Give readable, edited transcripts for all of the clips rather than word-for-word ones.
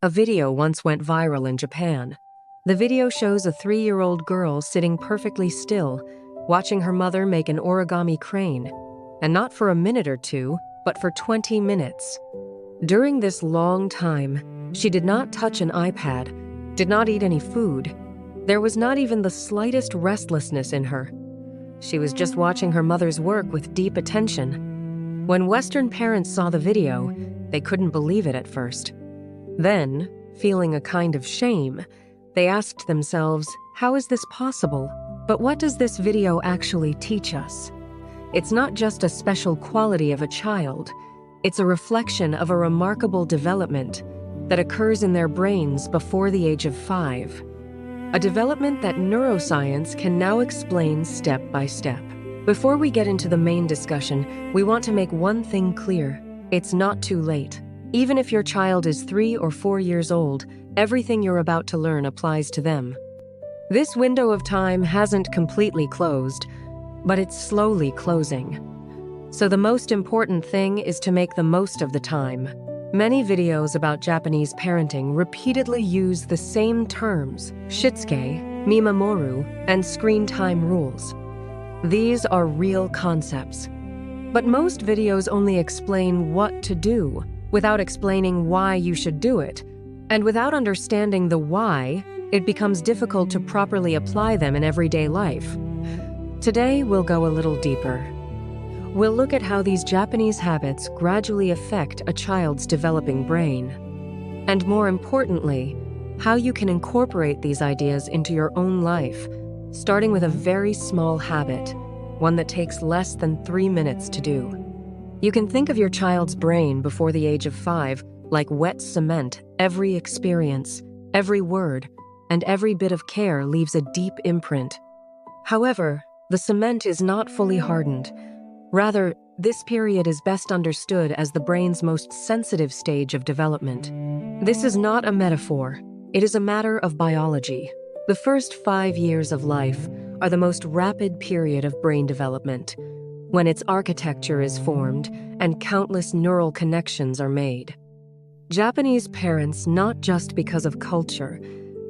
A video once went viral in Japan. The video shows a 3-year-old girl sitting perfectly still, watching her mother make an origami crane. And not for a minute or two, but for 20 minutes. During this long time, she did not touch an iPad, did not eat any food. There was not even the slightest restlessness in her. She was just watching her mother's work with deep attention. When Western parents saw the video, they couldn't believe it at first. Then, feeling a kind of shame, they asked themselves, how is this possible? But what does this video actually teach us? It's not just a special quality of a child. It's a reflection of a remarkable development that occurs in their brains before the age of 5. A development that neuroscience can now explain step by step. Before we get into the main discussion, we want to make one thing clear. It's not too late. Even if your child is 3 or 4 years old, everything you're about to learn applies to them. This window of time hasn't completely closed, but it's slowly closing. So the most important thing is to make the most of the time. Many videos about Japanese parenting repeatedly use the same terms, shitsuke, Mimamoru, and screen time rules. These are real concepts. But most videos only explain what to do, without explaining why you should do it. And without understanding the why, it becomes difficult to properly apply them in everyday life. Today, we'll go a little deeper. We'll look at how these Japanese habits gradually affect a child's developing brain. And more importantly, how you can incorporate these ideas into your own life, starting with a very small habit, one that takes less than 3 minutes to do. You can think of your child's brain before the age of 5 like wet cement. Every experience, every word, and every bit of care leaves a deep imprint. However, the cement is not fully hardened. Rather, this period is best understood as the brain's most sensitive stage of development. This is not a metaphor. It is a matter of biology. The first 5 years of life are the most rapid period of brain development, when its architecture is formed and countless neural connections are made. Japanese parents, not just because of culture,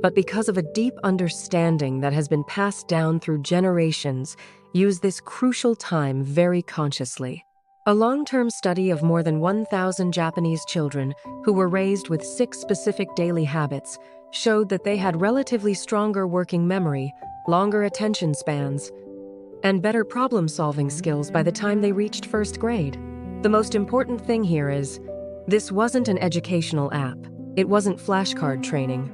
but because of a deep understanding that has been passed down through generations, use this crucial time very consciously. A long-term study of more than 1,000 Japanese children who were raised with 6 specific daily habits showed that they had relatively stronger working memory, longer attention spans, and better problem-solving skills by the time they reached 1st grade. The most important thing here is, this wasn't an educational app. It wasn't flashcard training,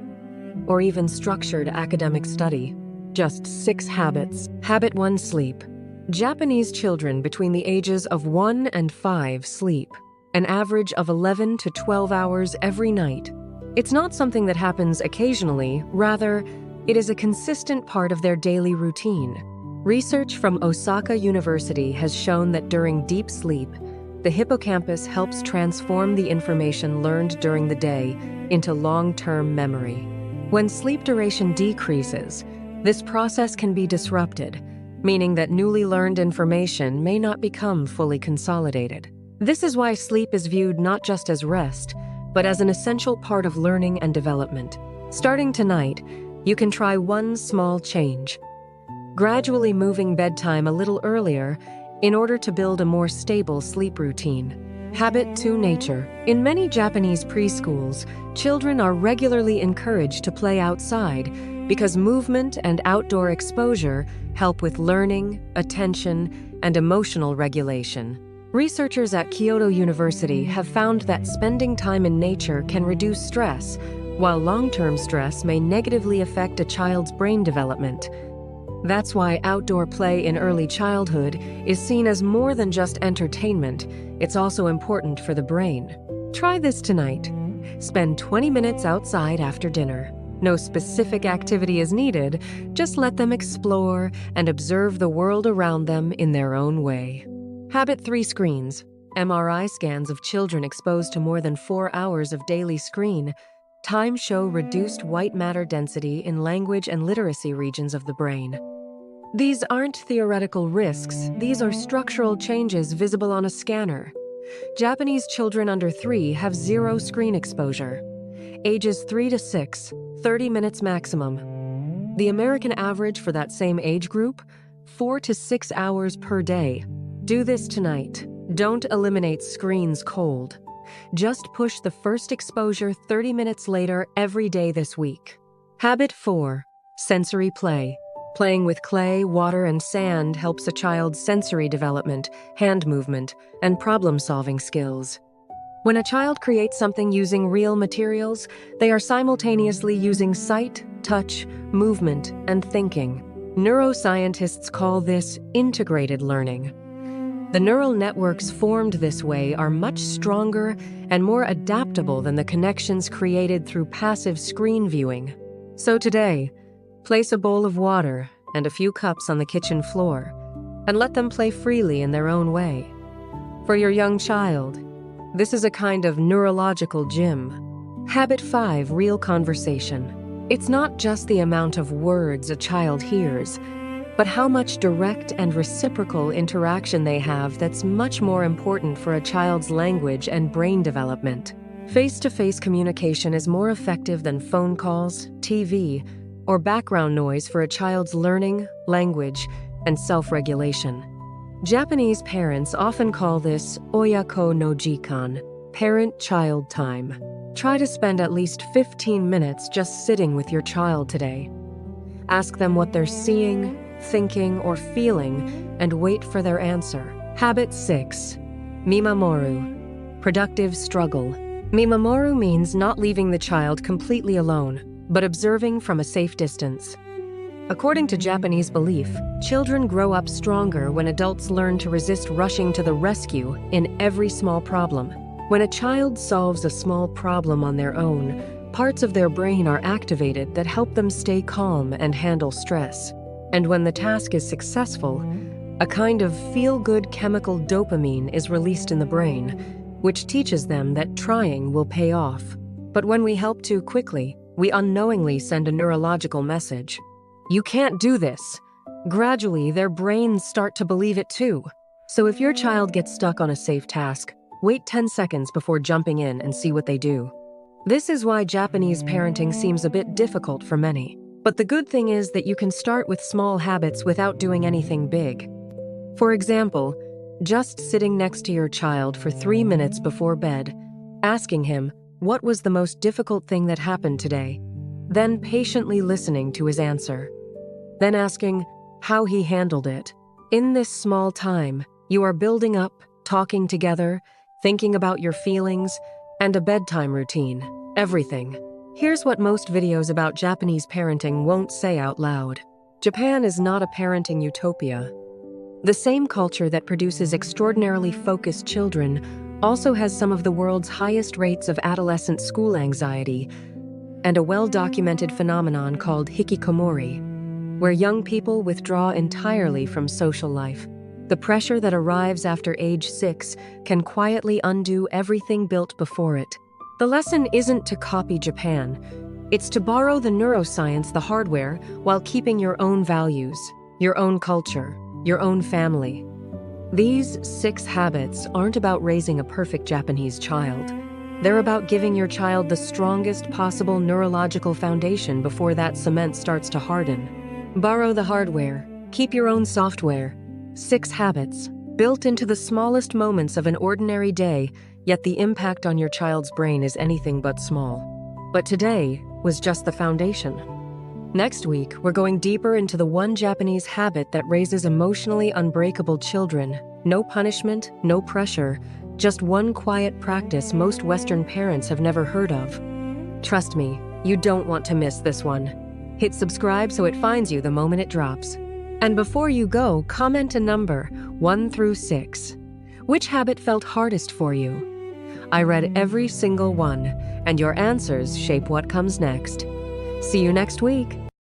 or even structured academic study. Just 6 habits. Habit 1: sleep. Japanese children between the ages of 1 and 5 sleep, an average of 11 to 12 hours every night. It's not something that happens occasionally, rather, it is a consistent part of their daily routine. Research from Osaka University has shown that during deep sleep, the hippocampus helps transform the information learned during the day into long-term memory. When sleep duration decreases, this process can be disrupted, meaning that newly learned information may not become fully consolidated. This is why sleep is viewed not just as rest, but as an essential part of learning and development. Starting tonight, you can try one small change, gradually moving bedtime a little earlier in order to build a more stable sleep routine. Habit 2: nature. In many Japanese preschools, children are regularly encouraged to play outside because movement and outdoor exposure help with learning, attention, and emotional regulation. Researchers at Kyoto University have found that spending time in nature can reduce stress, while long-term stress may negatively affect a child's brain development. That's why outdoor play in early childhood is seen as more than just entertainment. It's also important for the brain. Try this tonight. Spend 20 minutes outside after dinner. No specific activity is needed, just let them explore and observe the world around them in their own way. Habit 3: screens. MRI scans of children exposed to more than 4 hours of daily screen time show reduced white matter density in language and literacy regions of the brain. These aren't theoretical risks, these are structural changes visible on a scanner. Japanese children under 3 have 0 screen exposure. Ages 3 to 6, 30 minutes maximum. The American average for that same age group, 4 to 6 hours per day. Do this tonight. Don't eliminate screens cold. Just push the first exposure 30 minutes later every day this week. Habit 4. Sensory play. Playing with clay, water, and sand helps a child's sensory development, hand movement, and problem-solving skills. When a child creates something using real materials, they are simultaneously using sight, touch, movement, and thinking. Neuroscientists call this integrated learning. The neural networks formed this way are much stronger and more adaptable than the connections created through passive screen viewing. So today, place a bowl of water and a few cups on the kitchen floor and let them play freely in their own way. For your young child, this is a kind of neurological gym. Habit 5. Real conversation. It's not just the amount of words a child hears, but how much direct and reciprocal interaction they have that's much more important for a child's language and brain development. Face-to-face communication is more effective than phone calls, TV, or background noise for a child's learning, language, and self-regulation. Japanese parents often call this oyako no jikan, parent-child time. Try to spend at least 15 minutes just sitting with your child today. Ask them what they're seeing, thinking, or feeling, and wait for their answer. Habit 6. Mimamoru. Productive struggle. Mimamoru means not leaving the child completely alone, but observing from a safe distance. According to Japanese belief, children grow up stronger when adults learn to resist rushing to the rescue in every small problem. When a child solves a small problem on their own, parts of their brain are activated that help them stay calm and handle stress. And when the task is successful, a kind of feel-good chemical dopamine is released in the brain, which teaches them that trying will pay off. But when we help too quickly, we unknowingly send a neurological message. You can't do this. Gradually, their brains start to believe it too. So if your child gets stuck on a safe task, wait 10 seconds before jumping in and see what they do. This is why Japanese parenting seems a bit difficult for many. But the good thing is that you can start with small habits without doing anything big. For example, just sitting next to your child for 3 minutes before bed, asking him, what was the most difficult thing that happened today? Then patiently listening to his answer. Then asking how he handled it. In this small time, you are building up, talking together, thinking about your feelings, and a bedtime routine. Everything. Here's what most videos about Japanese parenting won't say out loud. Japan is not a parenting utopia. The same culture that produces extraordinarily focused children also has some of the world's highest rates of adolescent school anxiety and a well-documented phenomenon called hikikomori, where young people withdraw entirely from social life. The pressure that arrives after age 6 can quietly undo everything built before it. The lesson isn't to copy Japan. It's to borrow the neuroscience, the hardware, while keeping your own values, your own culture, your own family. These 6 habits aren't about raising a perfect Japanese child. They're about giving your child the strongest possible neurological foundation before that cement starts to harden. Borrow the hardware. Keep your own software. 6 habits, built into the smallest moments of an ordinary day, yet the impact on your child's brain is anything but small. But today was just the foundation. Next week, we're going deeper into the one Japanese habit that raises emotionally unbreakable children. No punishment, no pressure, just one quiet practice most Western parents have never heard of. Trust me, you don't want to miss this one. Hit subscribe so it finds you the moment it drops. And before you go, comment a number, 1 through 6. Which habit felt hardest for you? I read every single one, and your answers shape what comes next. See you next week.